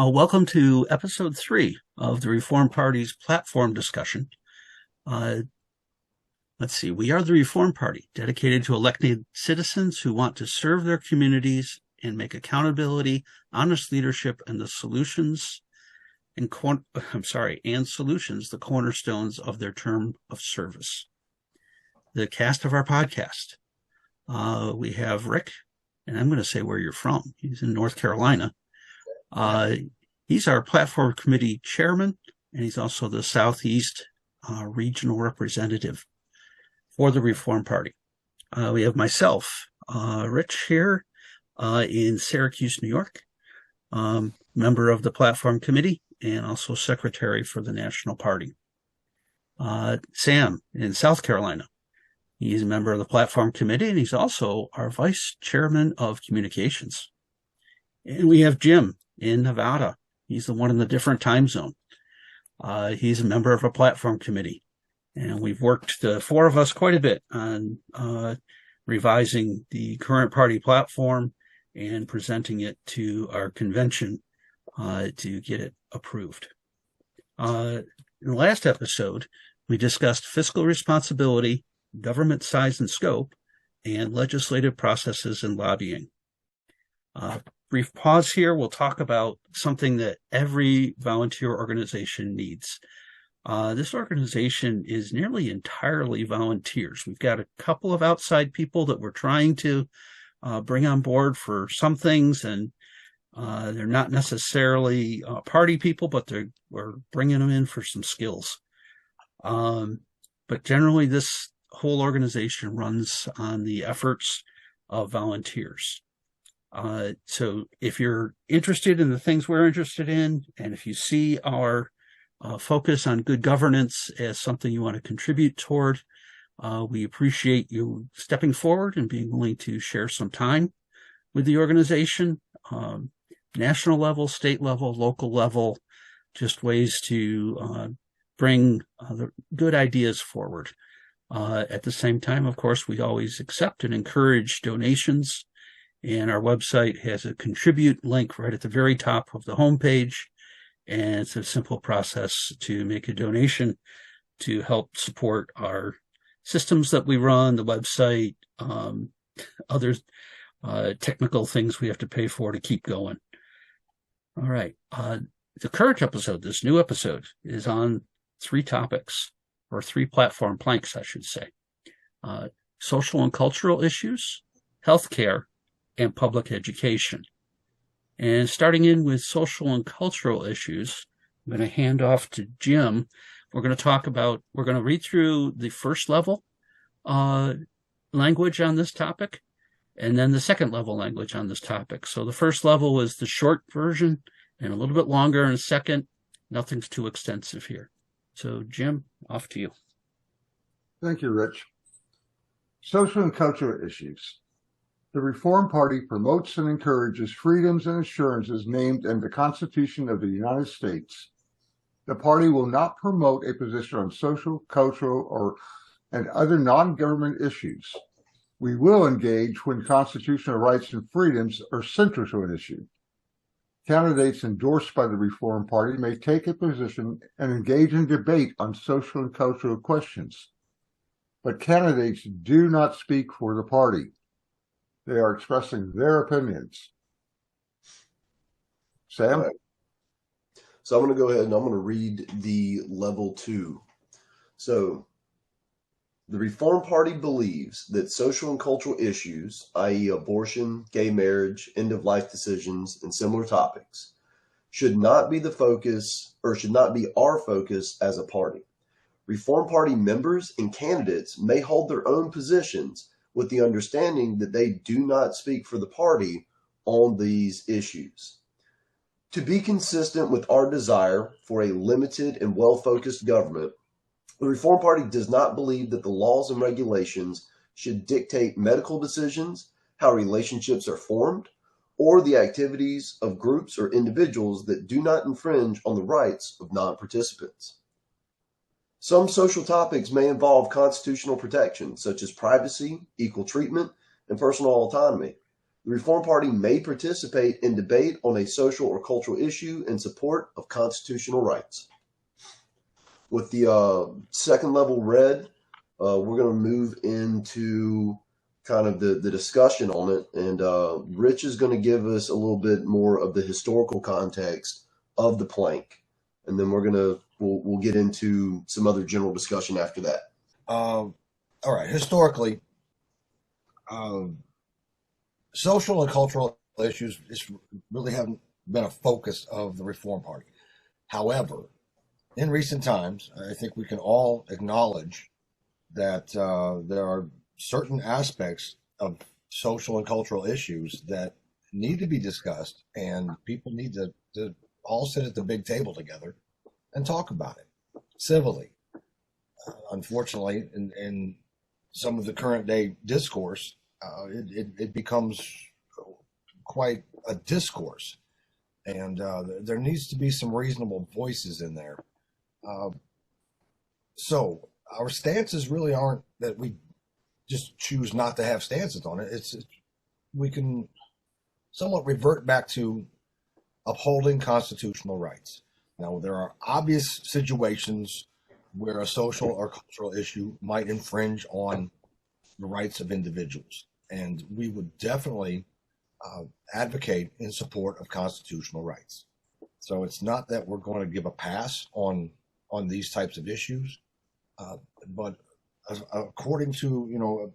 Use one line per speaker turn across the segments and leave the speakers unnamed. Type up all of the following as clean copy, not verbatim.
Welcome to episode 3 of the Reform Party's platform discussion. Let's see, we are the Reform Party, dedicated to elected citizens who want to serve their communities and make accountability, honest leadership, and solutions the cornerstones of their term of service. The cast of our podcast. We have Rick, and I'm going to say where you're from. He's in North Carolina. He's our platform committee chairman, and he's also the Southeast regional representative for the Reform Party. We have myself, Rich, here in Syracuse, New York, member of the platform committee and also secretary for the National Party. Sam in South Carolina. He's a member of the platform committee, and he's also our vice chairman of communications. And we have Jim in Nevada. He's the one in the different time zone. He's a member of a platform committee. And we've worked, the four of us, quite a bit on revising the current party platform and presenting it to our convention to get it approved. In the last episode, we discussed fiscal responsibility, government size and scope, and legislative processes and lobbying. Brief pause here. We'll talk about something that every volunteer organization needs. This organization is nearly entirely volunteers. We've got a couple of outside people that we're trying to bring on board for some things, and they're not necessarily party people, but we're bringing them in for some skills. But generally, this whole organization runs on the efforts of volunteers. So if you're interested in the things we're interested in, and if you see our focus on good governance as something you want to contribute toward, we appreciate you stepping forward and being willing to share some time with the organization, national level, state level, local level, just ways to bring the good ideas forward. At the same time, of course, we always accept and encourage donations. And our website has a contribute link right at the very top of the homepage. And it's a simple process to make a donation to help support our systems that we run, the website, other technical things we have to pay for to keep going. All right. The current episode, this new episode, is on 3 topics, or 3 platform planks, I should say. Social and cultural issues, healthcare, and public education. And starting in with social and cultural issues, I'm going to hand off to Jim. We're going to read through the first level language on this topic, and then the second level language on this topic. So the first level is the short version, and a little bit longer in a second. Nothing's too extensive here. So Jim, off to you.
Thank you, Rich. Social and cultural issues. The Reform Party promotes and encourages freedoms and assurances named in the Constitution of the United States. The party will not promote a position on social, cultural, and other non-government issues. We will engage when constitutional rights and freedoms are central to an issue. Candidates endorsed by the Reform Party may take a position and engage in debate on social and cultural questions. But candidates do not speak for the party. They are expressing their opinions. Sam?
Right. So I'm going to go ahead and I'm going to read the level 2. So the Reform Party believes that social and cultural issues, i.e. abortion, gay marriage, end-of-life decisions, and similar topics, should not be the focus, or should not be our focus as a party. Reform Party members and candidates may hold their own positions with the understanding that they do not speak for the party on these issues. To be consistent with our desire for a limited and well-focused government, the Reform Party does not believe that the laws and regulations should dictate medical decisions, how relationships are formed, or the activities of groups or individuals that do not infringe on the rights of non-participants. Some social topics may involve constitutional protections, such as privacy, equal treatment, and personal autonomy. The Reform Party may participate in debate on a social or cultural issue in support of constitutional rights. With the second level read, we're going to move into kind of the discussion on it. And Rich is going to give us a little bit more of the historical context of the plank. And then we'll get into some other general discussion after that.
All right. Historically, social and cultural issues really haven't been a focus of the Reform Party. However, in recent times, I think we can all acknowledge that there are certain aspects of social and cultural issues that need to be discussed, and people need to all sit at the big table together and talk about it civilly. Unfortunately, in some of the current day discourse, it becomes quite a discourse, and there needs to be some reasonable voices in there. So our stances really aren't that we just choose not to have stances on it. We can somewhat revert back to upholding constitutional rights. Now, there are obvious situations where a social or cultural issue might infringe on the rights of individuals, and we would definitely advocate in support of constitutional rights. So it's not that we're going to give a pass on these types of issues, but according to,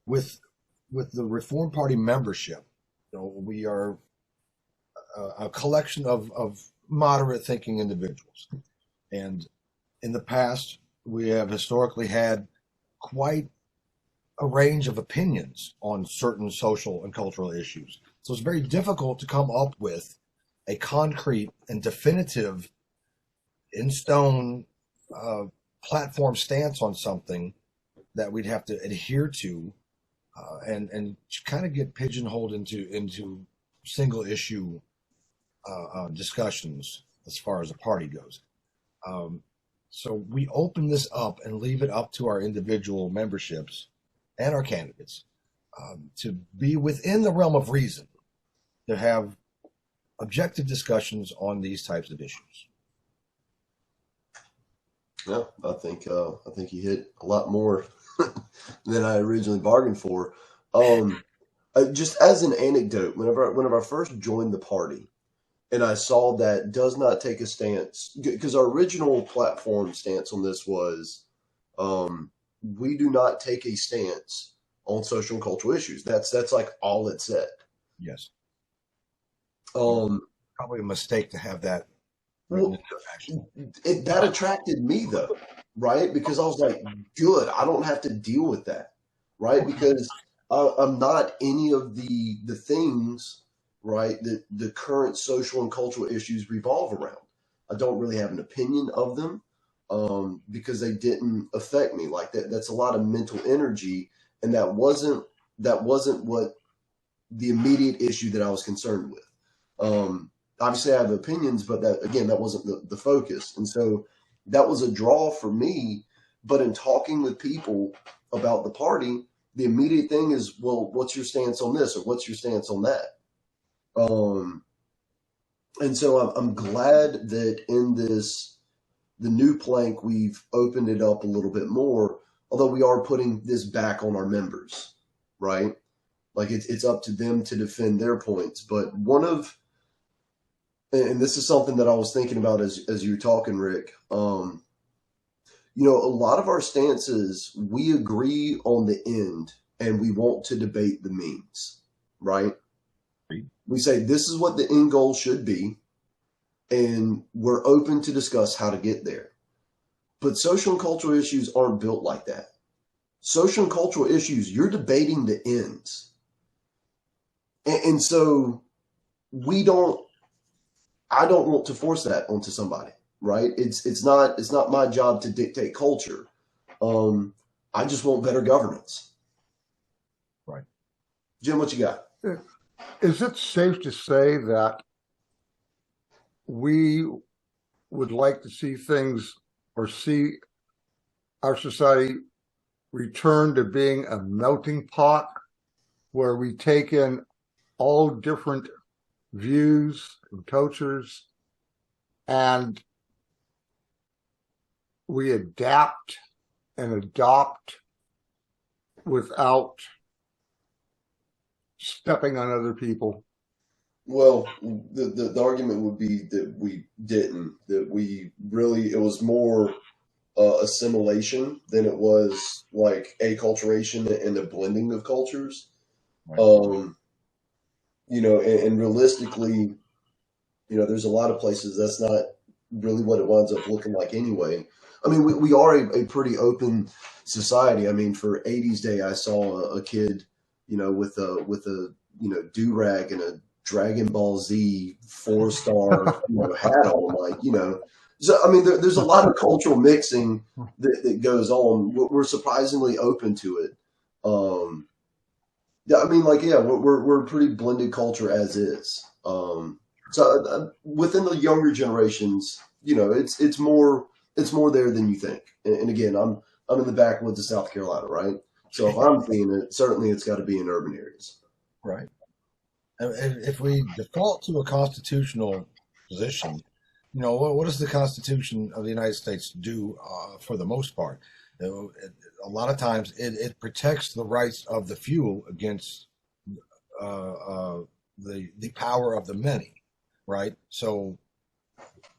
with the Reform Party membership, we are a collection of moderate thinking individuals. And in the past, we have historically had quite a range of opinions on certain social and cultural issues. So it's very difficult to come up with a concrete and definitive in stone platform stance on something that we'd have to adhere to and kind of get pigeonholed into single issue discussions as far as the party goes. So we open this up and leave it up to our individual memberships and our candidates to be within the realm of reason, to have objective discussions on these types of issues.
Yeah, I think you hit a lot more than I originally bargained for. Just as an anecdote, whenever I first joined the party, and I saw that does not take a stance, because our original platform stance on this was, we do not take a stance on social and cultural issues. That's like all it said.
Yes.
Probably
a mistake to have that.
Well, that attracted me though, right? Because I was like, good, I don't have to deal with that, right? Because I'm not any of the things, right, that the current social and cultural issues revolve around. I don't really have an opinion of them because they didn't affect me like that. That's a lot of mental energy, and that wasn't what the immediate issue that I was concerned with. Obviously, I have opinions, but that wasn't the focus. And so that was a draw for me. But in talking with people about the party, the immediate thing is, well, what's your stance on this, or what's your stance on that? And so I'm glad that in the new plank, we've opened it up a little bit more, although we are putting this back on our members, right? Like it's up to them to defend their points. But and this is something that I was thinking about as you were talking, Rick. A lot of our stances, we agree on the end and we want to debate the means, right? We say this is what the end goal should be, and we're open to discuss how to get there. But social and cultural issues aren't built like that. Social and cultural issues, you're debating the ends. And so I don't want to force that onto somebody, right? It's not my job to dictate culture. I just want better governance.
Right.
Jim, what you got?
Is it safe to say that we would like to see things or see our society return to being a melting pot where we take in all different views and cultures, and we adapt and adopt without stepping on other people.
Well, the argument would be that we didn't, that we really, it was more assimilation than it was like acculturation and the blending of cultures.
Right.
You know, and realistically, you know, there's a lot of places that's not really what it winds up looking like anyway. I mean, we are a pretty open society. I mean, for 80s Day, I saw a kid, you know, with a you know, do-rag and a Dragon Ball Z 4-star you know, hat on, like, you know. So, I mean, there's a lot of cultural mixing that goes on. We're surprisingly open to it. Yeah, I mean, like, yeah, we're a pretty blended culture as is. So within the younger generations, you know, it's more there than you think. And again, I'm in the backwoods of South Carolina, right? So if I'm seeing it, certainly it's got to be in urban areas.
Right. And if we default to a constitutional position, you know, what does the Constitution of the United States do for the most part? A lot of times it protects the rights of the few against the power of the many, right? So,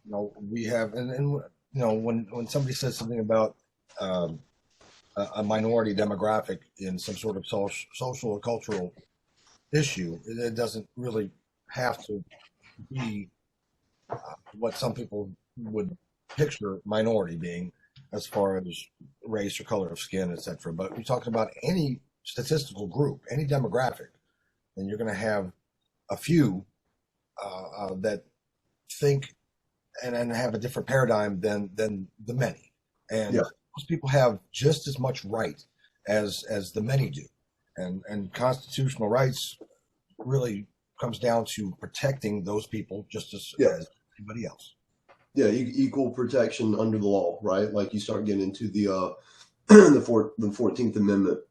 you know, we have, and you know, when somebody says something about a minority demographic in some sort of social or cultural issue, it doesn't really have to be what some people would picture minority being, as far as race or color of skin, etc. But we're talking about any statistical group, any demographic, then you're going to have a few that think and have a different paradigm than the many. And
Yeah.
most people have just as much right as the many do. And constitutional rights really comes down to protecting those people just as anybody else.
Yeah, equal protection under the law, right? Like you start getting into the the 14th Amendment.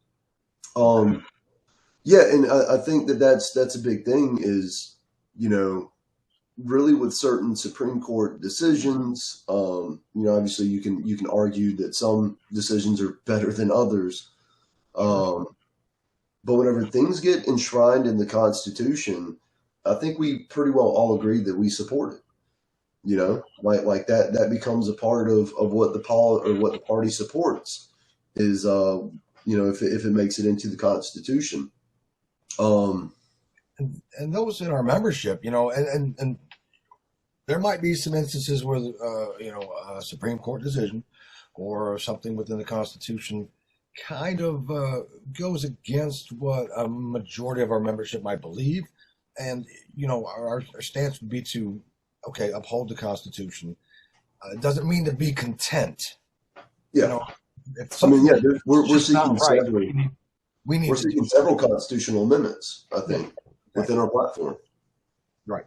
Yeah, and I think that's a big thing is, you know, really with certain Supreme Court decisions, you know, obviously you can argue that some decisions are better than others. But whenever things get enshrined in the Constitution, I think we pretty well all agree that we support it. You know, like that becomes a part of what the party supports is, you know, if it makes it into the Constitution.
And those in our membership, you know, and there might be some instances where, you know, a Supreme Court decision or something within the Constitution kind of goes against what a majority of our membership might believe. And, you know, our stance would be to, okay, uphold the Constitution. It doesn't mean to be content.
Yeah.
You know,
I mean, yeah, we're
just
seeking
not right.
several.
We're
seeking several constitutional amendments, I think, within our platform.
Right.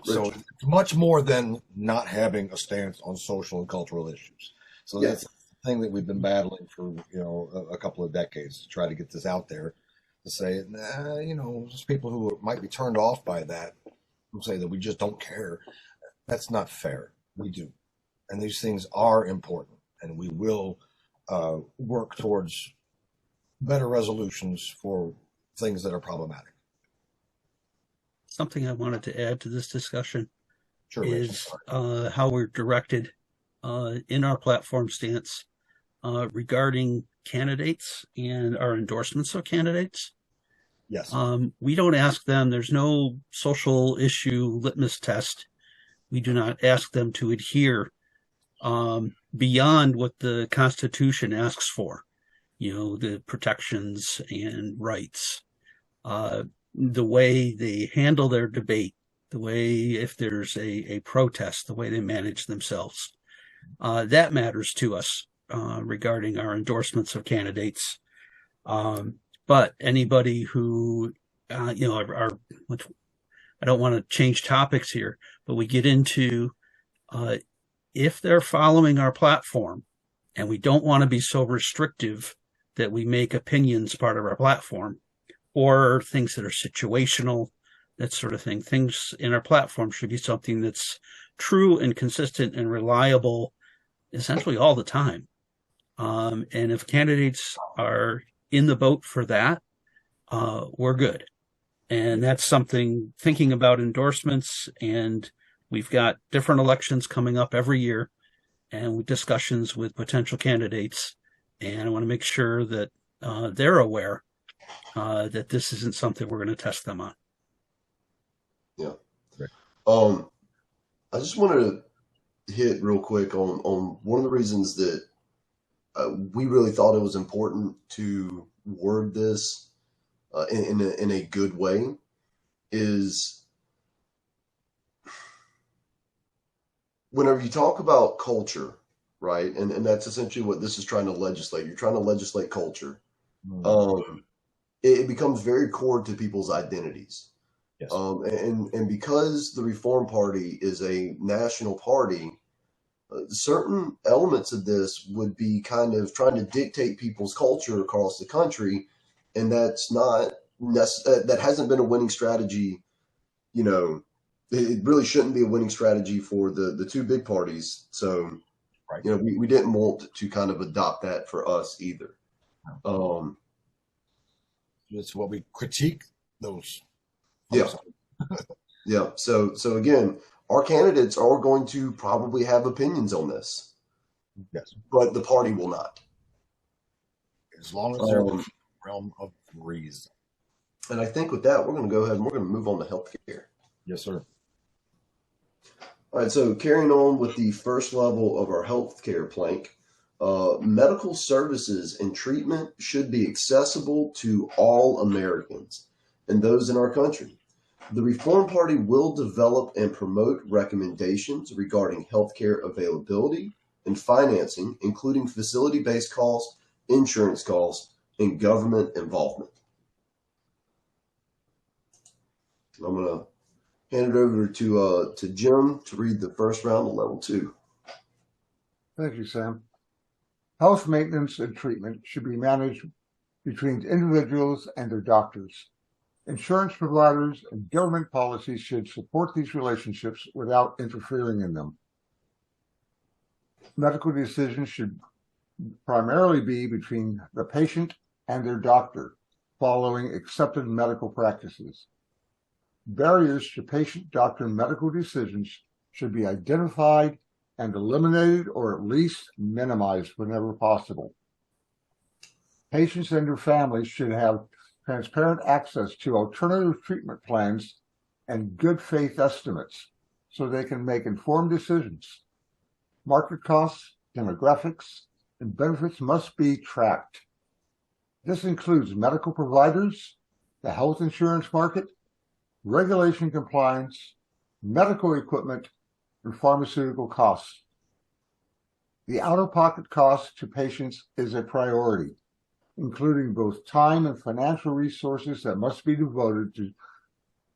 So it's much more than not having a stance on social and cultural issues. So that's the thing that we've been battling for, you know, a couple of decades to try to get this out there, to say, you know, just people who might be turned off by that and say that we just don't care. That's not fair. We do. And these things are important, and we will work towards better resolutions for things that are problematic.
Something I wanted to add to this discussion
Sure,
is how we're directed in our platform stance regarding candidates and our endorsements of candidates.
Yes.
We don't ask them, there's no social issue litmus test. We do not ask them to adhere beyond what the Constitution asks for, you know, the protections and rights, the way they handle their debate, the way if there's a protest, the way they manage themselves. That matters to us regarding our endorsements of candidates. But anybody who, you know, I don't want to change topics here, but we get into if they're following our platform, and we don't want to be so restrictive that we make opinions part of our platform, or things that are situational, that sort of thing. Things in our platform should be something that's true and consistent and reliable essentially all the time. And if candidates are in the boat for that, we're good. And that's something, thinking about endorsements, and we've got different elections coming up every year and with discussions with potential candidates. And I want to make sure that they're aware that this isn't something we're going to test them on.
Yeah. I just wanted to hit real quick on one of the reasons that we really thought it was important to word this in a good way is whenever you talk about culture, right? And that's essentially what this is trying to legislate. You're trying to legislate culture. It becomes very core to people's identities.
Yes.
And because the Reform Party is a national party, certain elements of this would be kind of trying to dictate people's culture across the country, and that's not that hasn't been a winning strategy. You know, it really shouldn't be a winning strategy for the two big parties. So,
right.
You know, we didn't want to kind of adopt that for us either.
That's what we critique those.
Yeah. Yeah. So again, our candidates are going to probably have opinions on this.
Yes.
But the party will not.
As long as they're in the realm of reason.
And I think with that, we're going to go ahead and we're going to move on to healthcare.
Yes, sir.
All right. So carrying on with the first level of our healthcare plank, medical services and treatment should be accessible to all Americans and those in our country. The Reform Party will develop and promote recommendations regarding healthcare availability and financing, including facility-based costs, insurance costs, and government involvement. I'm going to hand it over to Jim to read the first round of level 2.
Thank you, Sam. Health maintenance and treatment should be managed between individuals and their doctors. Insurance providers and government policies should support these relationships without interfering in them. Medical decisions should primarily be between the patient and their doctor, following accepted medical practices. Barriers to patient-doctor medical decisions should be identified and eliminated, or at least minimized whenever possible. Patients and their families should have transparent access to alternative treatment plans and good faith estimates so they can make informed decisions. Market costs, demographics, and benefits must be tracked. This includes medical providers, the health insurance market, regulation compliance, medical equipment, and pharmaceutical costs. The out-of-pocket cost to patients is a priority, including both time and financial resources that must be devoted to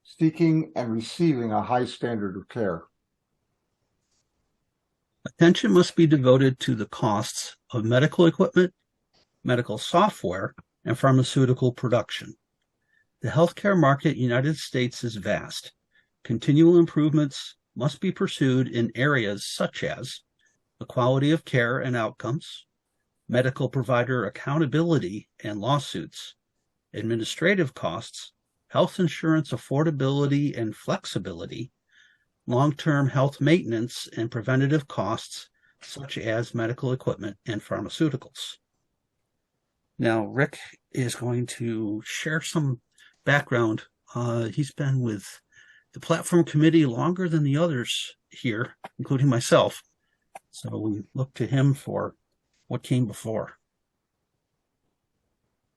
seeking and receiving a high standard of care.
Attention must be devoted to the costs of medical equipment, medical software, and pharmaceutical production. The healthcare market in the United States is vast. Continual improvements must be pursued in areas such as the quality of care and outcomes, medical provider accountability and lawsuits, administrative costs, health insurance affordability and flexibility, long-term health maintenance and preventative costs, such as medical equipment and pharmaceuticals. Now, Rick is going to share some background. He's been with the platform committee longer than the others here, including myself. So we look to him for what came before.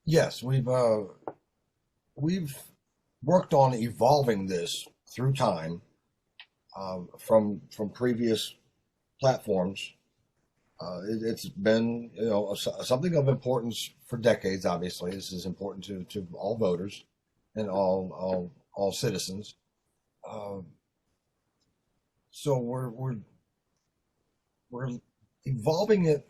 Yes, we've worked on evolving this through time from previous platforms. It's been something of importance for decades. Obviously, this is important to all voters and all citizens. So we're evolving it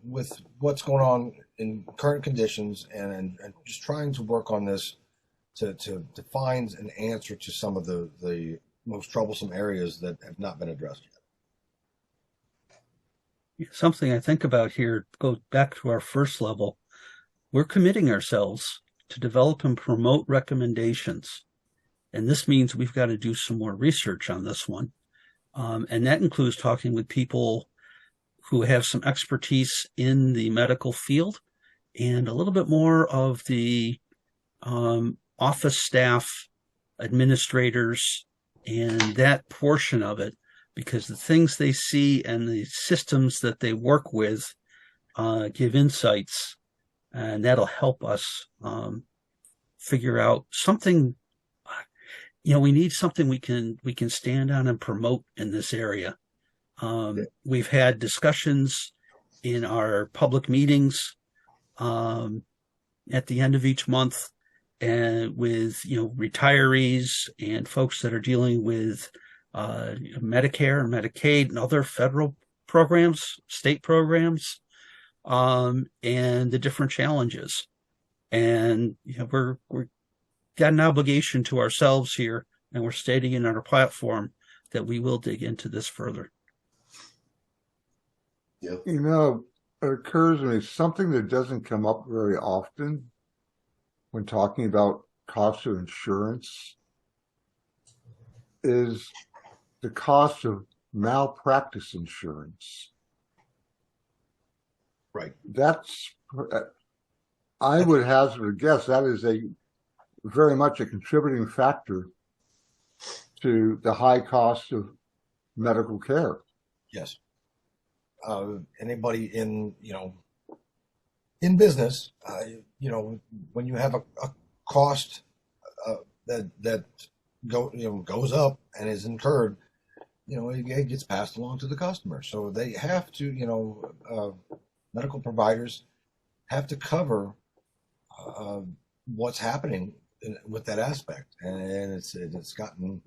with what's going on in current conditions, and just trying to work on this to find an answer to some of the most troublesome areas that have not been addressed yet.
Something I think about here goes back to our first level. We're committing ourselves to develop and promote recommendations. And this means we've got to do some more research on this one. And that includes talking with people who have some expertise in the medical field and a little bit more of the office staff, administrators, and that portion of it, because the things they see and the systems that they work with give insights, and that'll help us figure out something. We need something we can stand on and promote in this area. We've had discussions in our public meetings at the end of each month, and with retirees and folks that are dealing with Medicare and Medicaid and other federal programs, state programs, and the different challenges. And we're got an obligation to ourselves here, and we're stating in our platform that we will dig into this further.
Yep.
It occurs to me something that doesn't come up very often when talking about cost of insurance is the cost of malpractice insurance.
Right.
I would hazard a guess that is very much a contributing factor to the high cost of medical care.
Yes. Anybody in business, when you have a cost that goes up and is incurred, it gets passed along to the customer. So they have to, medical providers have to cover what's happening with that aspect, and it's gotten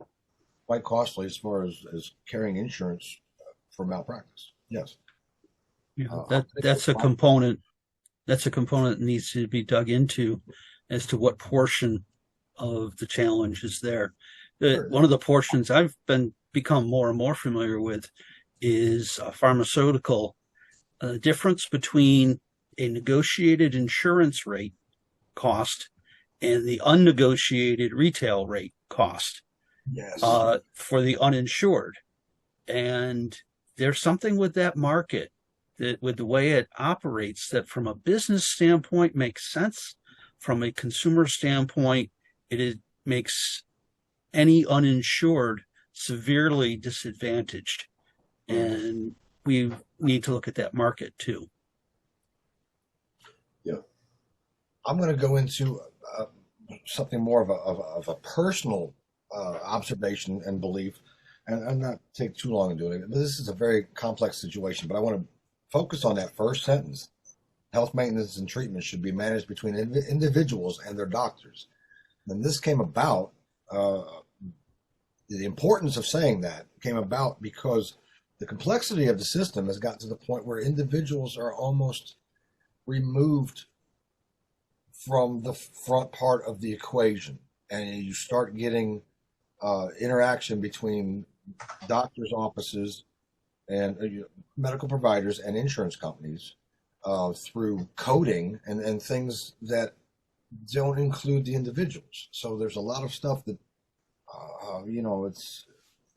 quite costly as far as carrying insurance for malpractice. Yes.
That's a component. That's a component that needs to be dug into as to what portion of the challenge is there. One of the portions I've become more and more familiar with is pharmaceutical. Difference between a negotiated insurance rate cost and the unnegotiated retail rate cost.
Yes.
For the uninsured. And there's something with that market, that with the way it operates, that from a business standpoint makes sense. From a consumer standpoint, it makes any uninsured severely disadvantaged. And we need to look at that market too.
Yeah.
I'm going to go into something more of a personal observation and belief, and I'm not take too long in doing it. But this is a very complex situation, but I want to focus on that first sentence. Health maintenance and treatment should be managed between individuals and their doctors. And this came about, the importance of saying that came about because the complexity of the system has gotten to the point where individuals are almost removed from the front part of the equation. And you start getting interaction between doctors' offices and medical providers and insurance companies through coding and things that don't include the individuals. So there's a lot of stuff that, it's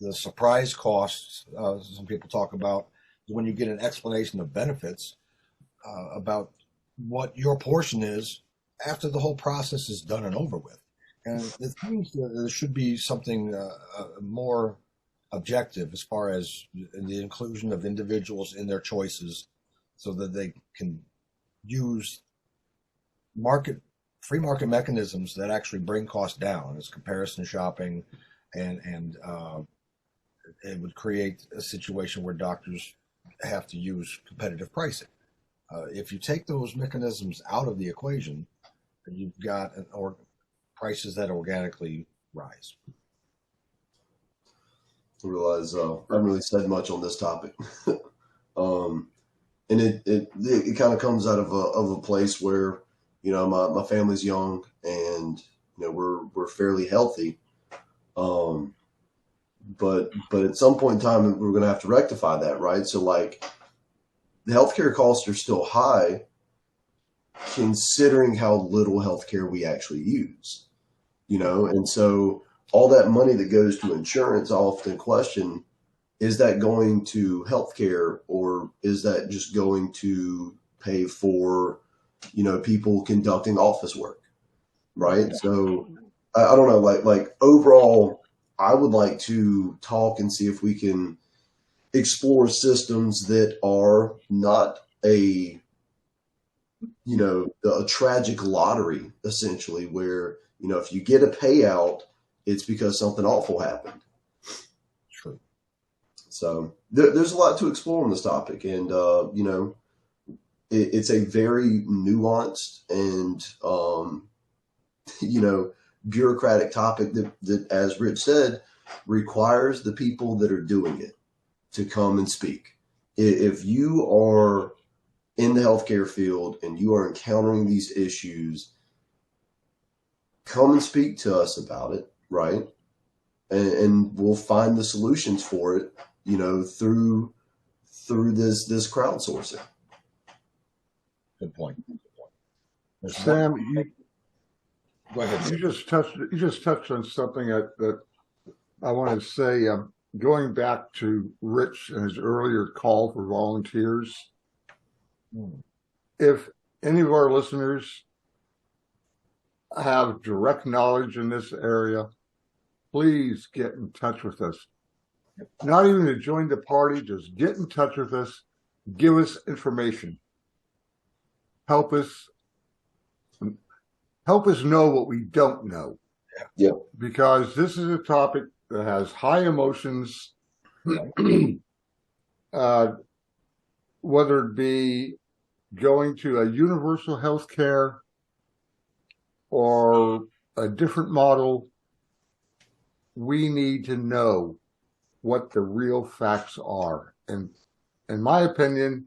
the surprise costs. Some people talk about when you get an explanation of benefits about what your portion is after the whole process is done and over with. And it seems that there should be something more objective as far as the inclusion of individuals in their choices so that they can use free market mechanisms that actually bring costs down as comparison shopping, and it would create a situation where doctors have to use competitive pricing. If you take those mechanisms out of the equation, you've got prices that organically rise.
I realize I haven't really said much on this topic. and it kind of comes out of a place where, you know, my family's young, and you know, we're fairly healthy. But at some point in time, we're going to have to rectify that, right? So like, the healthcare costs are still high, considering how little healthcare we actually use, you know, and so all that money that goes to insurance, I often question, is that going to healthcare, or is that just going to pay for, you know, people conducting office work, right? So I don't know, like overall, I would like to talk and see if we can explore systems that are not a, you know, a tragic lottery, essentially, where, you know, if you get a payout, it's because something awful happened.
True.
So there's a lot to explore on this topic, and you know, it's a very nuanced and you know, bureaucratic topic that, as Rich said, requires the people that are doing it to come and speak. If you are in the healthcare field and you are encountering these issues, come and speak to us about it, right? And we'll find the solutions for it, you know, through this crowdsourcing.
Good point. There's
Sam,
Go ahead.
you just touched on something that I want to say. Going back to Rich and his earlier call for volunteers, if any of our listeners have direct knowledge in this area, please get in touch with us. Not even to join the party, just get in touch with us, give us information. Help us know what we don't know.
Yeah.
Because this is a topic that has high emotions, whether it be going to a universal health care or a different model. We need to know what the real facts are. And in my opinion,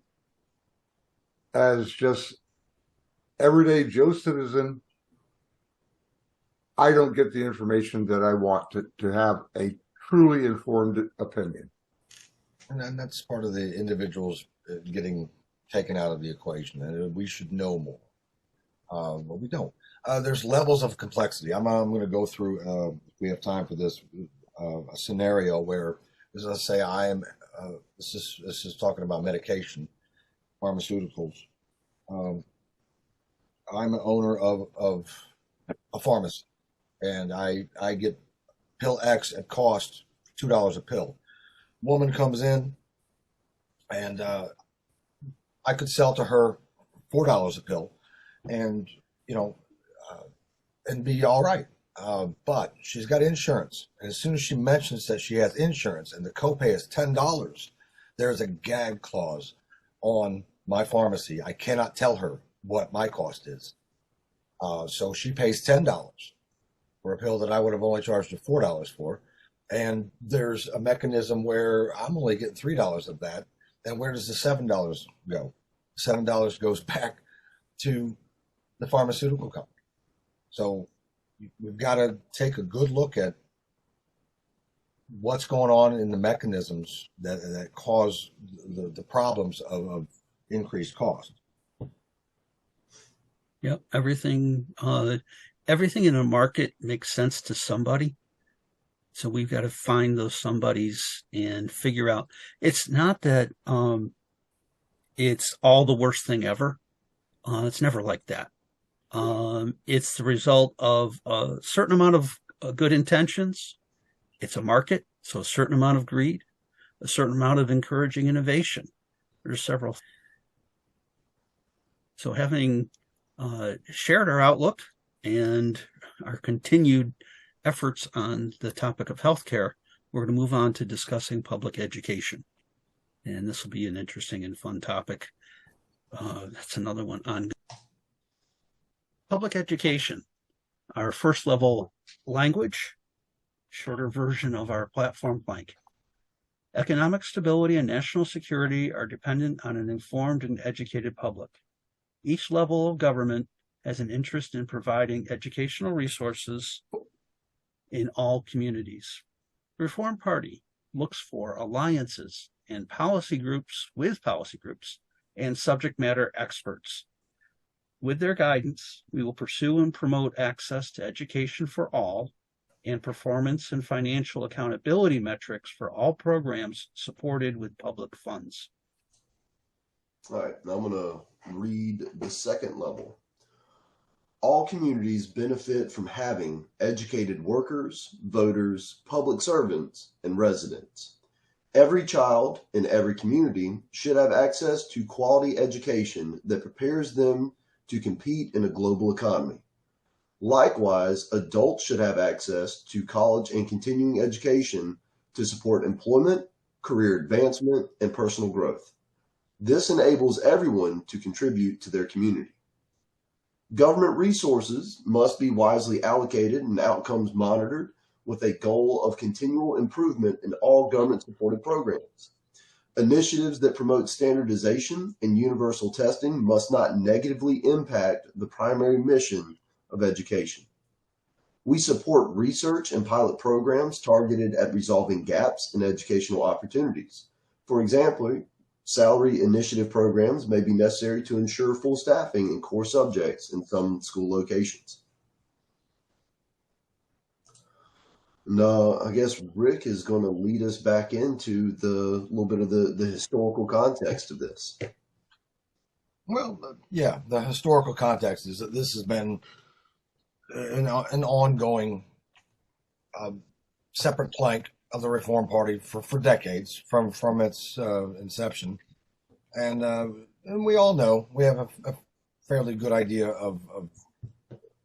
as just everyday Joe citizen, I don't get the information that I want to have a truly informed opinion.
And that's part of the individuals getting taken out of the equation, and we should know more. But we don't. There's levels of complexity. I'm going to go through, if we have time for this, a scenario where, as I say, this is talking about medication, pharmaceuticals. I'm an owner of a pharmacy, and I get pill X at cost $2 a pill. Woman comes in, and I could sell to her $4 a pill, and and be all right. But she's got insurance, and as soon as she mentions that she has insurance and the copay is $10, there's a gag clause on my pharmacy. I cannot tell her what my cost is. So she pays $10 for a pill that I would have only charged her $4 for. And there's a mechanism where I'm only getting $3 of that. And where does the $7 go? $7 goes back to the pharmaceutical company. So we've got to take a good look at what's going on in the mechanisms that cause the problems of increased cost.
Yep. Everything in a market makes sense to somebody. So we've got to find those somebodies and figure out. It's not that it's all the worst thing ever. It's never like that. It's the result of a certain amount of good intentions. It's a market, so a certain amount of greed, a certain amount of encouraging innovation. There's several. So having shared our outlook and our continued efforts on the topic of healthcare, we're going to move on to discussing public education. And this will be an interesting and fun topic. That's another one on public education, our first level language, shorter version of our platform plank. Economic stability and national security are dependent on an informed and educated public. Each level of government has an interest in providing educational resources in all communities. The Reform Party looks for alliances and policy groups and subject matter experts. With their guidance, we will pursue and promote access to education for all and performance and financial accountability metrics for all programs supported with public funds.
All right, now I'm going to read the second level. All communities benefit from having educated workers, voters, public servants, and residents. Every child in every community should have access to quality education that prepares them to compete in a global economy. Likewise, adults should have access to college and continuing education to support employment, career advancement, and personal growth. This enables everyone to contribute to their community. Government resources must be wisely allocated and outcomes monitored with a goal of continual improvement in all government-supported programs. Initiatives that promote standardization and universal testing must not negatively impact the primary mission of education. We support research and pilot programs targeted at resolving gaps in educational opportunities. For example, salary initiative programs may be necessary to ensure full staffing in core subjects in some school locations. Now, I guess Rick is going to lead us back into the little bit of the historical context of this.
Well, yeah, the historical context is that this has been an ongoing separate plank of the Reform Party for decades, from its inception, and we all know, we have a fairly good idea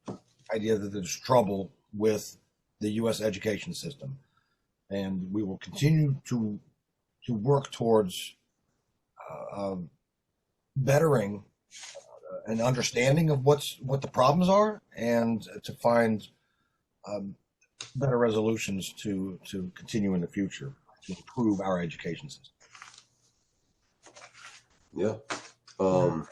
that there's trouble with the U.S. education system, and we will continue to work towards bettering an understanding of what the problems are, and to find better resolutions to continue in the future to improve our education system.
Yeah. I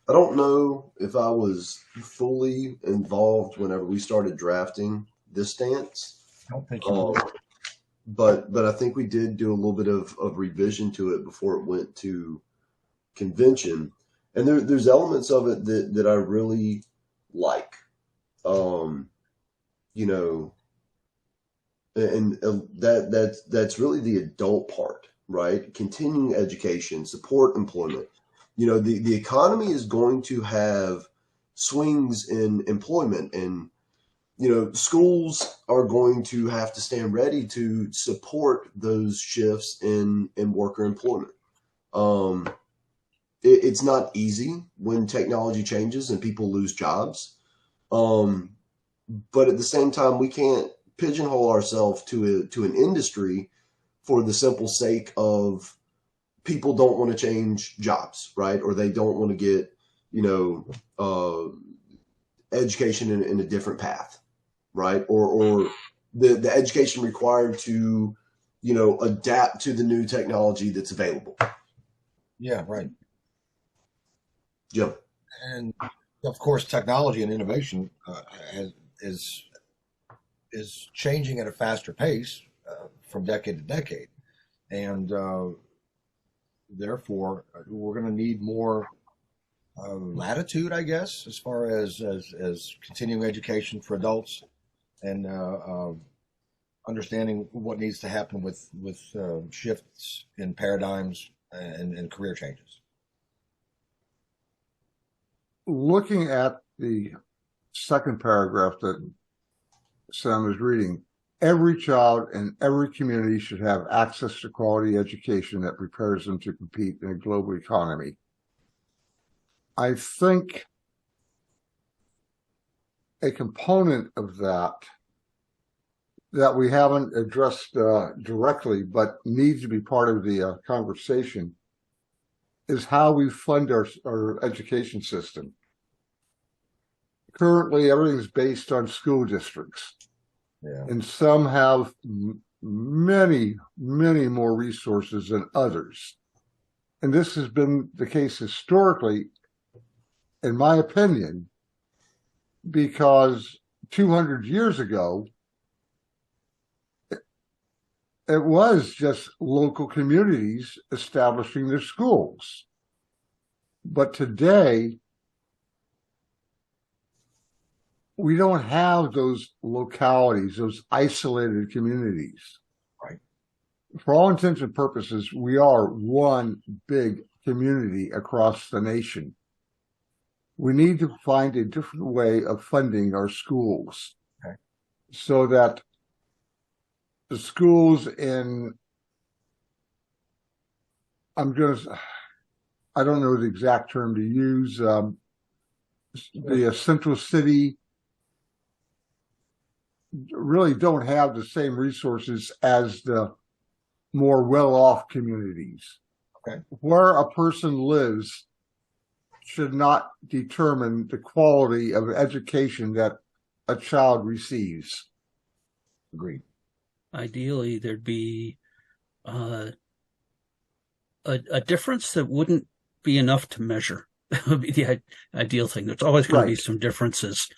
don't know if I was fully involved whenever we started drafting this stance.
I don't think you
but I think we did do a little bit of revision to it before it went to convention. And there's elements of it that I really like. That's really the adult part, right? Continuing education, support employment. The economy is going to have swings in employment, and schools are going to have to stand ready to support those shifts in worker employment. It's not easy when technology changes and people lose jobs. But at the same time, we can't pigeonhole ourselves to an industry for the simple sake of people don't want to change jobs, right? Or they don't want to get, education in a different path, right? Or the education required to, adapt to the new technology that's available.
Yeah, right.
Jim.
And of course, technology and innovation is changing at a faster pace from decade to decade, and therefore we're going to need more latitude, I guess, as far as continuing education for adults, and understanding what needs to happen with shifts in paradigms and career changes.
Looking at the second paragraph that Sam is reading, every child in every community should have access to quality education that prepares them to compete in a global economy. I think a component of that we haven't addressed directly, but needs to be part of the conversation, is how we fund our education system. Currently, everything's based on school districts.
Yeah.
And some have many, many more resources than others. And this has been the case historically, in my opinion, because 200 years ago, it was just local communities establishing their schools. But today, we don't have those localities, those isolated communities.
Right.
For all intents and purposes, we are one big community across the nation. We need to find a different way of funding our schools,
okay,
so that the schools in, I don't know the exact term to use, the central city really don't have the same resources as the more well-off communities.
Okay.
Where a person lives should not determine the quality of education that a child receives.
Agreed.
Ideally, there'd be a difference that wouldn't be enough to measure. That would be the ideal thing. There's always going to be some differences.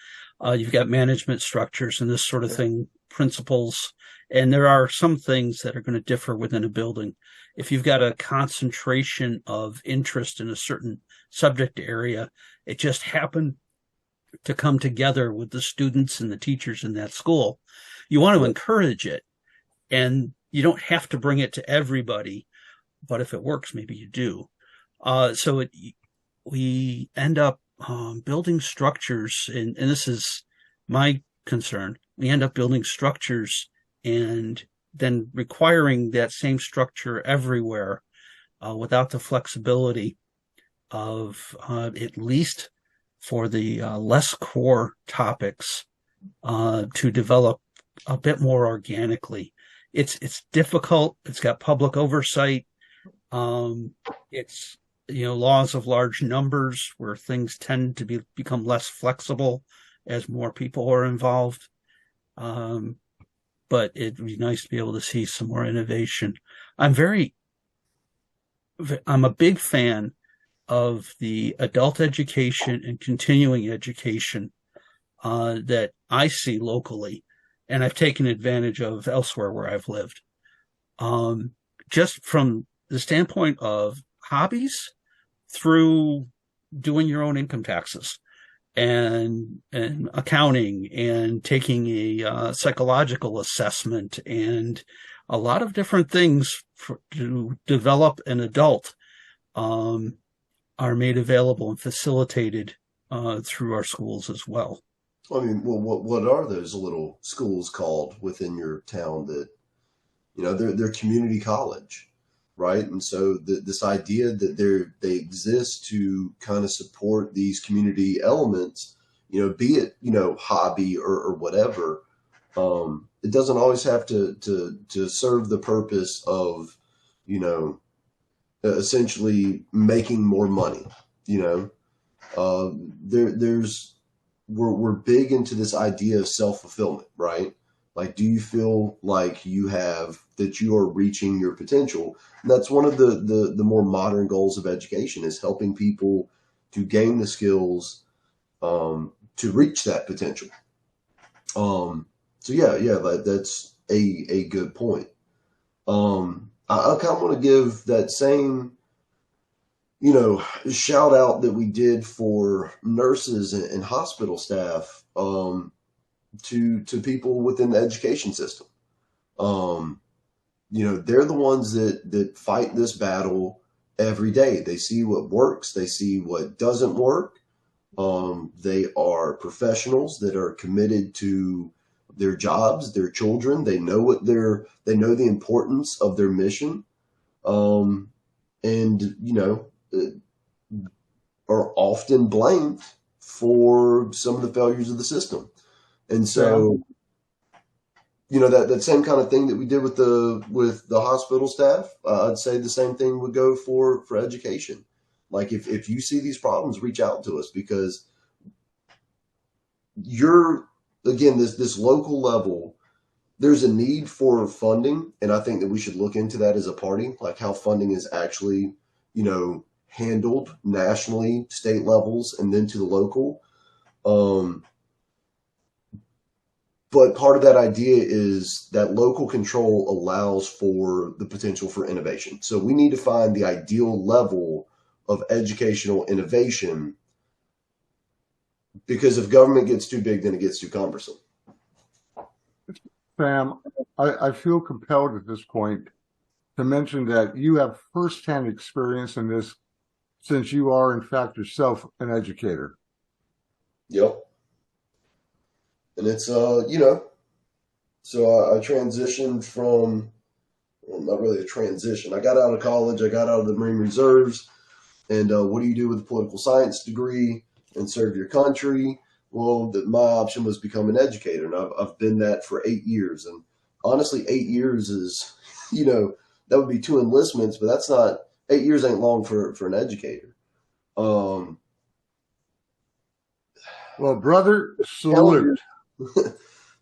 You've got management structures and this sort of thing, principles, and there are some things that are going to differ within a building. If you've got a concentration of interest in a certain subject area, it just happened to come together with the students and the teachers in that school. You want to encourage it, and you don't have to bring it to everybody, but if it works, maybe you do. We end up building structures, and this is my concern. We end up building structures and then requiring that same structure everywhere without the flexibility of at least for the less core topics to develop a bit more organically. It's difficult. It's got public oversight. It's laws of large numbers where things tend to become less flexible as more people are involved. But it'd be nice to be able to see some more innovation. I'm a big fan of the adult education and continuing education that I see locally, and I've taken advantage of elsewhere where I've lived. Just from the standpoint of hobbies through doing your own income taxes and accounting and taking a psychological assessment and a lot of different things to develop an adult are made available and facilitated through our schools as well.
I mean, well, what are those little schools called within your town that, they're community college, right? And so this idea that they exist to kind of support these community elements, be it, hobby or whatever, it doesn't always have to serve the purpose of, essentially making more money, we're big into this idea of self-fulfillment, right? Like, do you feel like you are reaching your potential? And that's one of the more modern goals of education, is helping people to gain the skills to reach that potential. That's a good point. I kind of want to give that same, shout out that we did for nurses and hospital staff to people within the education system. They're the ones that fight this battle every day. They see what works. They see what doesn't work. They are professionals that are committed to their jobs, their children. They know they know the importance of their mission. Are often blamed for some of the failures of the system. And so, that same kind of thing that we did with the hospital staff, I'd say the same thing would go for education. Like, if you see these problems, reach out to us, because you're, again, this local level, there's a need for funding, and I think that we should look into that as a party, like how funding is actually, handled nationally, state levels, and then to the local. But part of that idea is that local control allows for the potential for innovation. So we need to find the ideal level of educational innovation, because if government gets too big, then it gets too cumbersome.
Sam, I feel compelled at this point to mention that you have firsthand experience in this, since you are, in fact, yourself an educator.
Yep. And it's, so I transitioned from, well, not really a transition. I got out of college, I got out of the Marine Reserves, and what do you do with a political science degree and serve your country? Well, my option was become an educator, and I've been that for 8 years. And honestly, 8 years is, that would be 2 enlistments, but that's not, 8 years ain't long for an educator.
Well, brother, salute.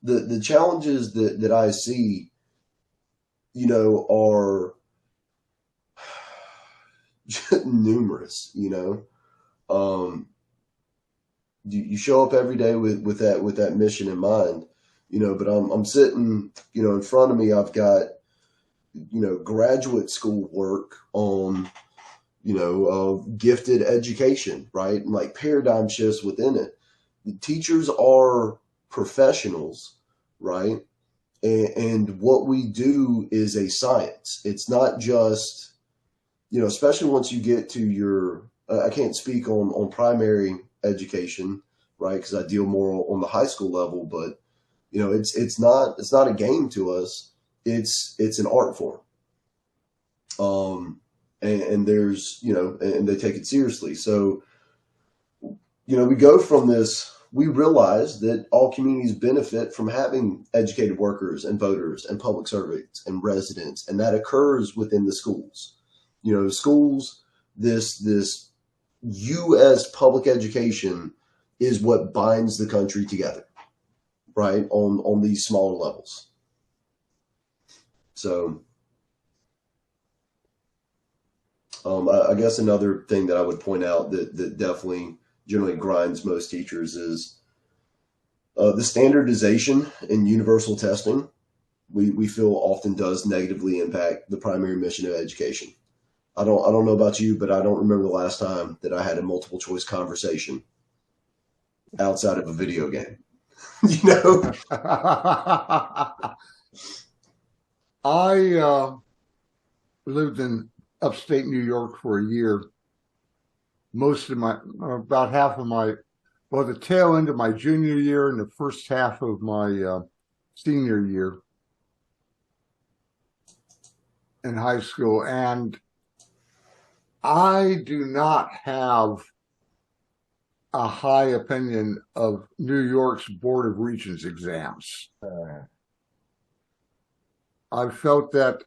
The challenges that I see, are numerous. You show up every day with that mission in mind, but I'm sitting, in front of me, I've got, graduate school work on, gifted education, right? And like paradigm shifts within it. The teachers are professionals, right? And what we do is a science. It's not just, especially once you get to your, I can't speak on primary education, right? Because I deal more on the high school level, but it's not a game to us. It's an art form. And there's, and they take it seriously. So, we go from this, we realize that all communities benefit from having educated workers and voters and public servants and residents, and that occurs within the schools. Schools, this U.S. public education is what binds the country together, right? On these smaller levels. So, I guess another thing that I would point out that definitely generally grinds most teachers is the standardization and universal testing. We feel often does negatively impact the primary mission of education. I don't know about you, but I don't remember the last time that I had a multiple choice conversation outside of a video game.
I lived in upstate New York for a year. About half of the tail end of my junior year and the first half of my senior year in high school. And I do not have a high opinion of New York's Board of Regents exams. I felt that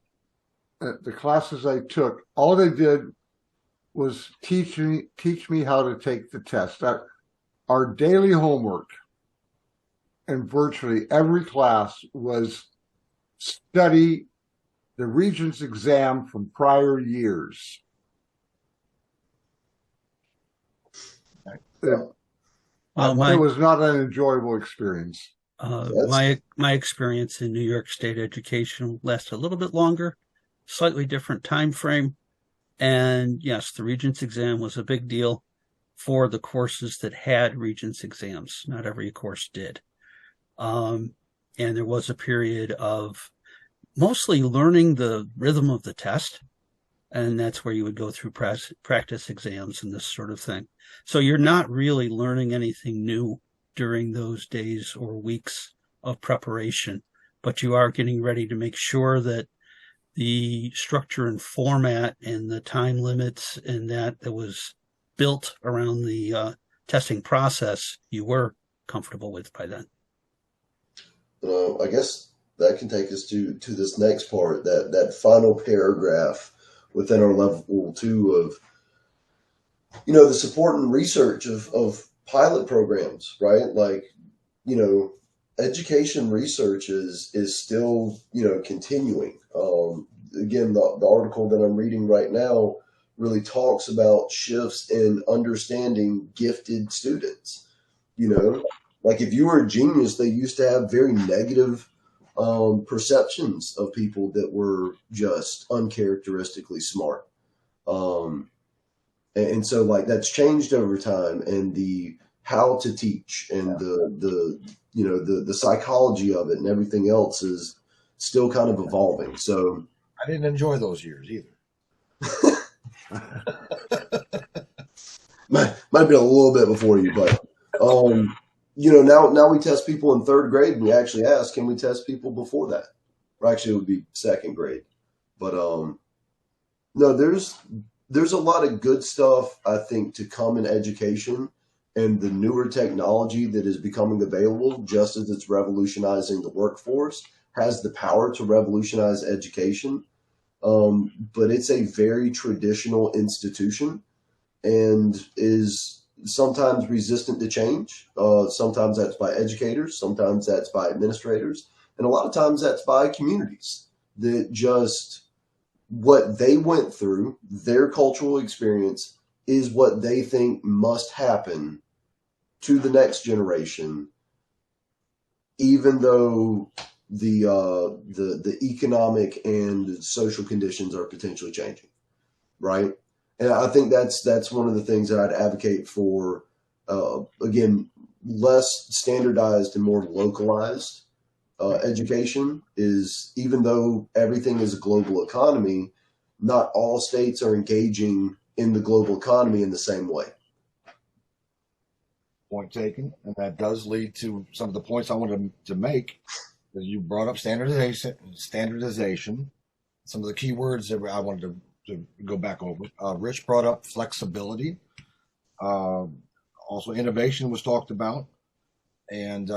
the classes I took, all they did was teach me how to take the test. Our daily homework in virtually every class was study the Regents exam from prior years. It was not an enjoyable experience.
My experience in New York State education lasted a little bit longer, slightly different time frame. And yes, the Regents exam was a big deal for the courses that had Regents exams. Not every course did. And there was a period of mostly learning the rhythm of the test. And that's where you would go through practice exams and this sort of thing. So you're not really learning anything new during those days or weeks of preparation, but you are getting ready to make sure that the structure and format and the time limits and that was built around the testing process you were comfortable with by then.
I guess that can take us to this next part, that final paragraph within our level 2 of, the support and research of pilot programs, right? Like, education research is still, continuing. Again, the article that I'm reading right now really talks about shifts in understanding gifted students. Like if you were a genius, they used to have very negative perceptions of people that were just uncharacteristically smart. And so like that's changed over time, and the how to teach and the psychology of it and everything else is still kind of evolving. So
I didn't enjoy those years either.
might have been a little bit before you, but now we test people in third grade, and we actually ask, can we test people before that? Or actually, it would be second grade. But no, there's a lot of good stuff, I think, to come in education, and the newer technology that is becoming available, just as it's revolutionizing the workforce, has the power to revolutionize education. But it's a very traditional institution and is sometimes resistant to change. Sometimes that's by educators, sometimes that's by administrators, and a lot of times that's by communities that just what they went through, their cultural experience, is what they think must happen to the next generation, even though the economic and social conditions are potentially changing, right? And I think that's one of the things that I'd advocate for. Again, less standardized and more localized education is, even though everything is a global economy, not all states are engaging in the global economy in the same way.
Point taken, and that does lead to some of the points I wanted to make. You brought up standardization. Some of the key words that I wanted to go back over. Rich brought up flexibility. Also, innovation was talked about, and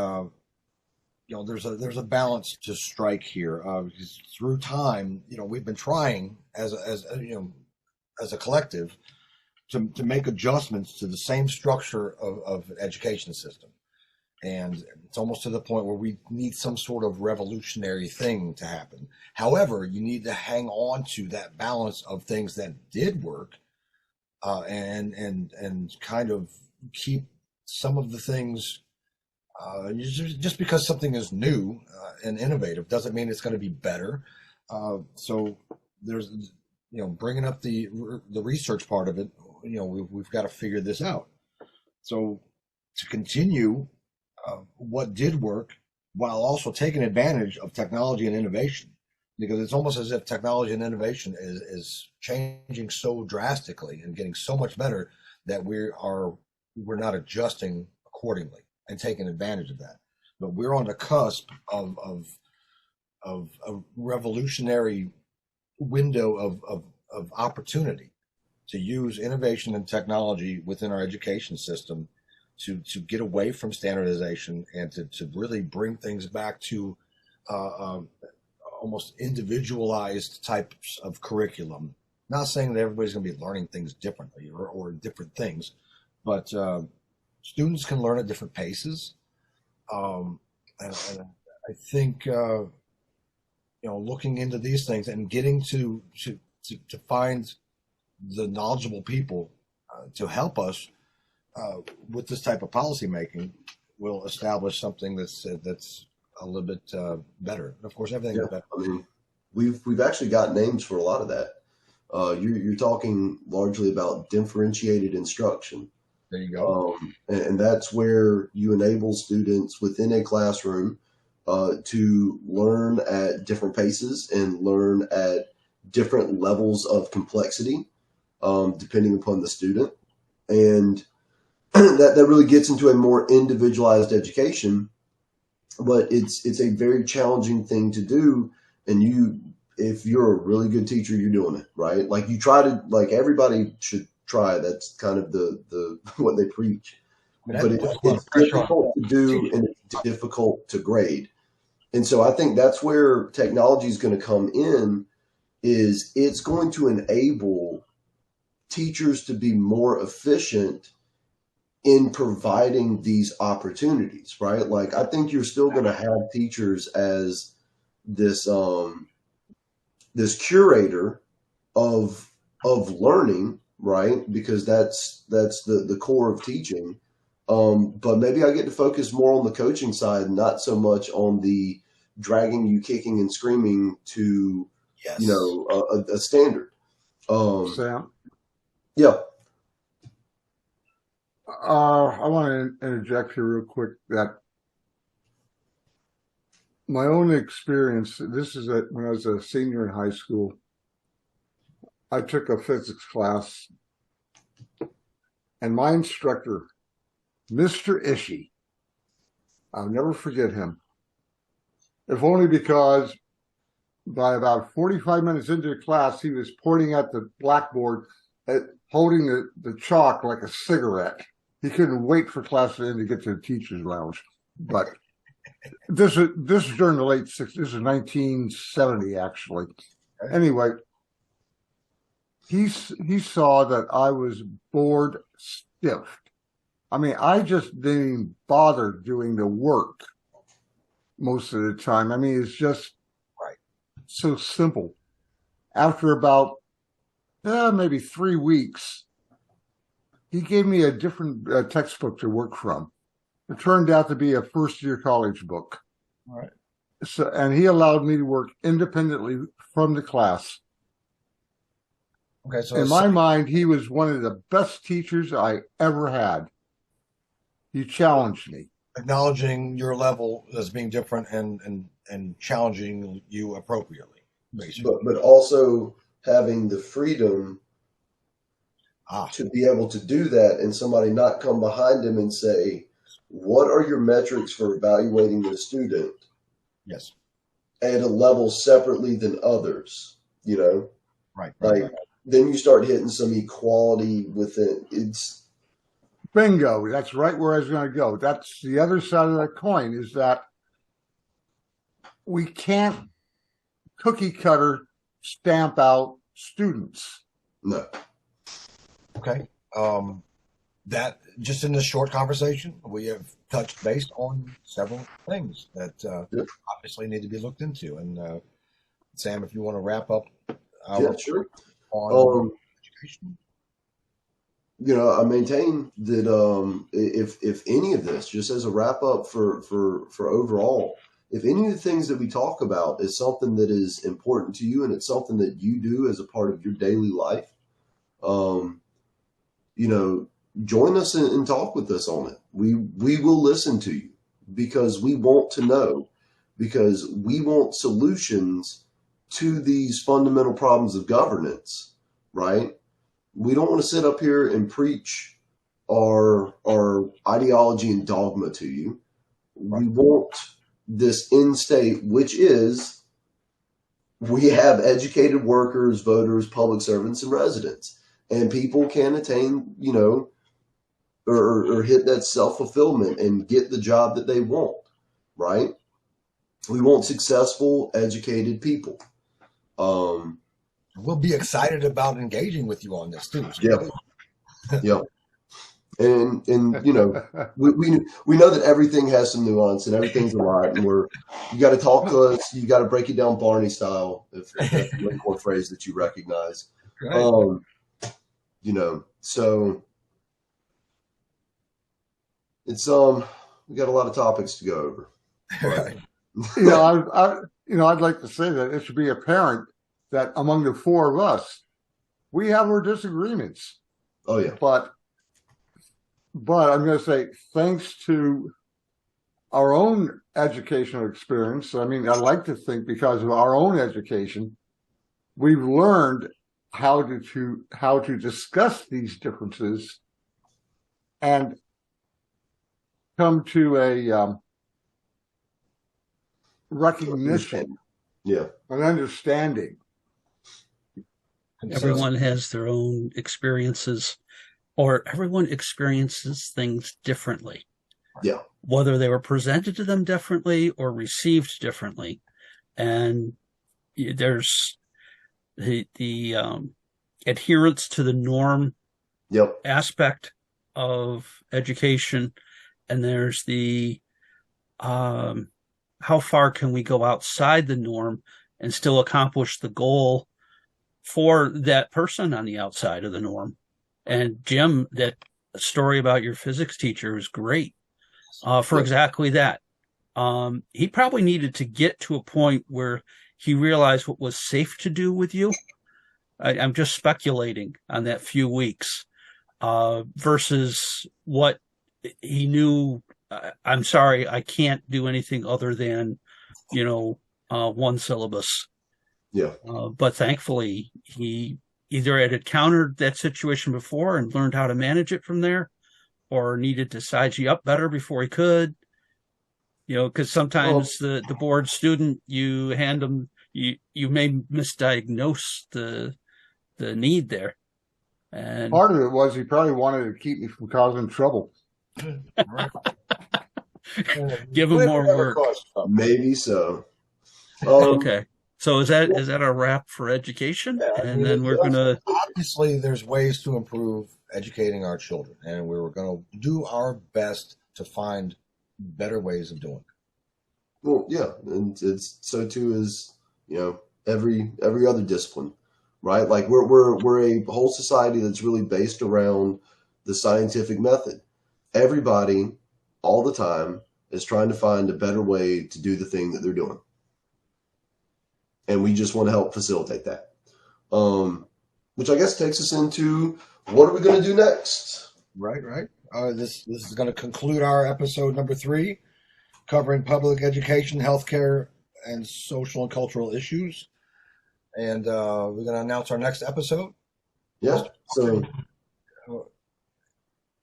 there's a balance to strike here. Because through time, we've been trying as a collective to make adjustments to the same structure of an education system. And it's almost to the point where we need some sort of revolutionary thing to happen. However, you need to hang on to that balance of things that did work, and kind of keep some of the things. Just because something is new and innovative doesn't mean it's going to be better. So there's, bringing up the research part of it. We've got to figure this out. So to continue what did work while also taking advantage of technology and innovation, because it's almost as if technology and innovation is changing so drastically and getting so much better that we're not adjusting accordingly and taking advantage of that. But we're on the cusp of a revolutionary window of opportunity to use innovation and technology within our education system to get away from standardization and to really bring things back to almost individualized types of curriculum. Not saying that everybody's going to be learning things differently or different things, but students can learn at different paces. And I think, looking into these things and getting to find the knowledgeable people to help us with this type of policy making will establish something that's a little bit better. And of course, everything is better.
I mean, we've actually got names for a lot of that. You're talking largely about differentiated instruction.
There you go.
And that's where you enable students within a classroom to learn at different paces and learn at different levels of complexity, depending upon the student. And that really gets into a more individualized education, but it's a very challenging thing to do. And if you're a really good teacher, you're doing it, right? Like you try to, like everybody should try. That's kind of the what they preach. But it's difficult to do and it's difficult to grade. And so I think that's where technology is going to come in, is it's going to enable teachers to be more efficient in providing these opportunities, right? Like, I think you're still going to have teachers as this this curator of learning, right? Because that's the core of teaching. But maybe I get to focus more on the coaching side, not so much on the dragging you kicking and screaming to,
Yes.
you know, a standard.
Sam,
Yeah.
I want to interject here real quick that my own experience, this is when I was a senior in high school, I took a physics class, and my instructor, Mr. Ishii, I'll never forget him, if only because by about 45 minutes into the class, he was pointing at the blackboard, holding the chalk like a cigarette. He couldn't wait for class to end to get to the teacher's lounge. But this is during the late 60s. This is 1970, actually. Anyway, he saw that I was bored stiff. I mean, I just didn't even bother doing the work most of the time. I mean, it's just so simple. After about maybe 3 weeks, he gave me a different textbook to work from. It turned out to be a first-year college book.
All right.
So, and he allowed me to work independently from the class.
Okay, so
In my mind, he was one of the best teachers I ever had. He challenged me.
acknowledging your level as being different and challenging you appropriately, basically.
But also having the freedom
Ah,
to be able to do that, and somebody not come behind him and say, what are your metrics for evaluating the student
yes.
at a level separately than others, you know?
Right.
Like, then you start hitting some equality within it's
Bingo. That's right where I was going to go. That's the other side of the coin, is that we can't cookie cutter stamp out students.
no.
Okay. That just in this short conversation, we have touched base on several things that
Yep.
obviously need to be looked into. And Sam, if you want to wrap up our
Yeah, sure.
on education.
You know, I maintain that if any of this, just as a wrap up for overall, if any of the things that we talk about is something that is important to you and it's something that you do as a part of your daily life, you know, join us and talk with us on it. We will listen to you because we want to know, because we want solutions to these fundamental problems of governance, right? We don't want to sit up here and preach our ideology and dogma to you. We want this end state, which is we have educated workers, voters, public servants, and residents. And people can attain, you know, or hit that self-fulfillment and get the job that they want, right? We want successful, educated people.
We'll be excited about engaging with you on this too.
Yeah. Yeah. And you know, we know that everything has some nuance and everything's a lot, and you got to talk to us. You got to break it down Barney style, if that's a Lincoln phrase that you recognize.
Right.
You know, so it's we got a lot of topics to go over.
Right.
I'd like to say that it should be apparent that among the four of us, we have our disagreements.
Oh yeah.
But I'm going to say, thanks to our own educational experience, I mean, I like to think because of our own education, we've learned how to discuss these differences and come to a recognition,
Yeah.
an understanding.
Everyone has their own experiences, or everyone experiences things differently.
Yeah.
Whether they were presented to them differently or received differently. And there's the adherence to the norm
Yep.
aspect of education, and there's the how far can we go outside the norm and still accomplish the goal for that person on the outside of the norm. And Jim, that story about your physics teacher was great for exactly that. He probably needed to get to a point where he realized what was safe to do with you. I'm just speculating on that few weeks versus what he knew. I'm sorry, I can't do anything other than, one syllabus.
Yeah.
But thankfully, he either had encountered that situation before and learned how to manage it from there, or needed to size you up better before he could. Because sometimes the board student, you hand them, you may misdiagnose the need there. And
part of it was he probably wanted to keep me from causing trouble.
Give him more work.
Maybe so.
Okay. So is that a wrap for education?
Yeah,
and then we're going to...
Obviously, there's ways to improve educating our children, and we were going to do our best to find better ways of doing it.
Well, yeah, and it's so too is every other discipline, right? Like we're a whole society that's really based around the scientific method. Everybody, all the time, is trying to find a better way to do the thing that they're doing, and we just want to help facilitate that. Which I guess takes us into what are we going to do next?
Right. This is going to conclude our episode number 3, covering public education, healthcare, and social and cultural issues. And we're going to announce our next episode.
Yeah. So,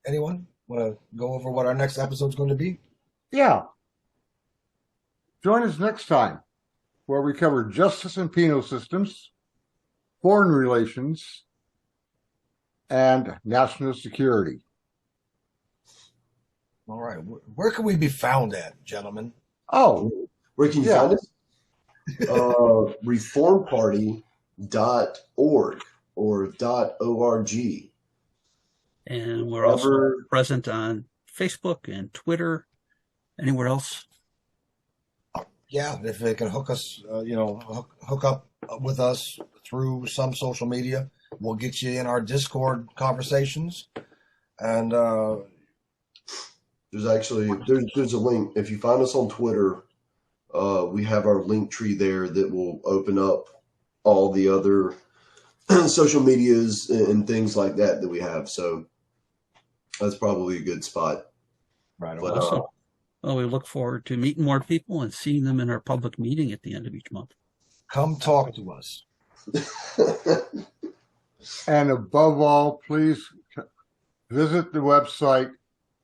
anyone want to go over what our next episode is going to be?
Yeah. Join us next time, where we cover justice and penal systems, foreign relations, and national security.
All right. Where can we be found at, gentlemen?
Oh,
where can you find us? Reformparty.org or .org.
And we're also present on Facebook and Twitter. Anywhere else?
Yeah, if they can hook us, hook up with us through some social media, we'll get you in our Discord conversations. And
there's a link. If you find us on Twitter, we have our link tree there that will open up all the other social medias and things like that we have. So that's probably a good spot.
Right.
But,
awesome. Well, we look forward to meeting more people and seeing them in our public meeting at the end of each month.
Come talk to us.
And above all, please visit the website.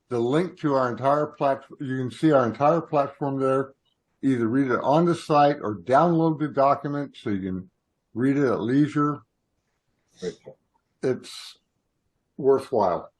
The link to our entire platform, you can see our entire platform there. Either read it on the site or download the document so you can read it at leisure. It's worthwhile.